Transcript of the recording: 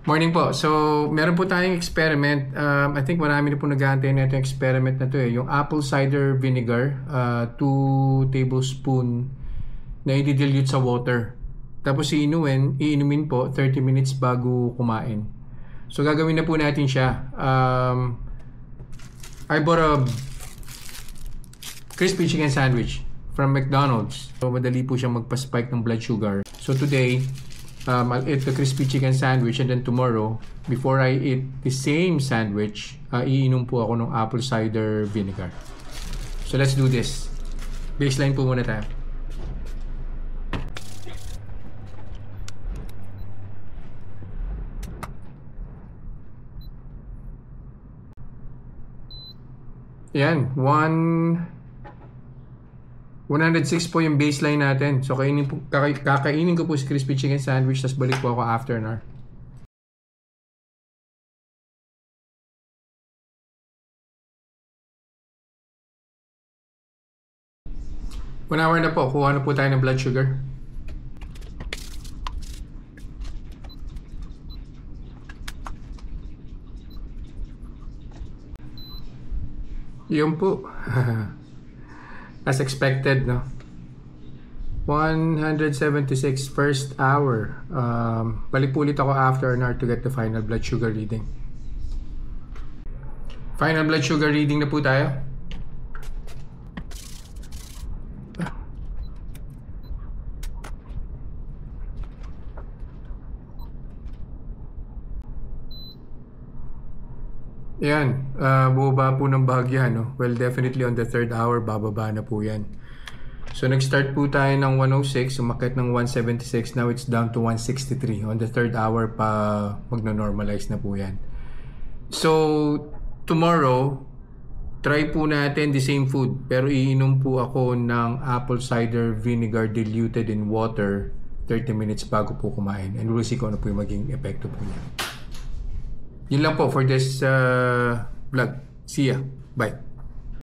Morning po. So, meron po tayong experiment. I think marami na po nag-aantay na itong experiment na to eh. Yung apple cider vinegar, 2 tablespoon na i-dilute sa water. Tapos iinumin po 30 minutes bago kumain. So, gagawin na po natin siya. I bought a crispy chicken sandwich from McDonald's. So, madali po siyang magpa-spike ng blood sugar. So, today, I'll eat the crispy chicken sandwich, and then tomorrow, before I eat the same sandwich, iinom po ako ng apple cider vinegar. So let's do this. Baseline po muna tayo. Yan, 106 po yung baseline natin. So kakainin ko po si crispy chicken sandwich, tapos balik po ako after an hour. One hour na po. Kuha na po tayo ng blood sugar. Yun po. As expected, no? 176 first hour. Balik po ulit ako after an hour to get the final blood sugar reading. Final blood sugar reading na po tayo. Yan, bubaba po ng bahagya, no? Well, definitely on the third hour, bababa na po yan. So, nag-start po tayo ng 106, umakit ng 176, now it's down to 163. On the third hour pa, magno-normalize na po yan. So, tomorrow, try po natin the same food, pero iinom po ako ng apple cider vinegar diluted in water 30 minutes bago po kumain. And we'll see kung ano po yung maging epekto po niya. Yun lang po for this vlog. See ya. Bye.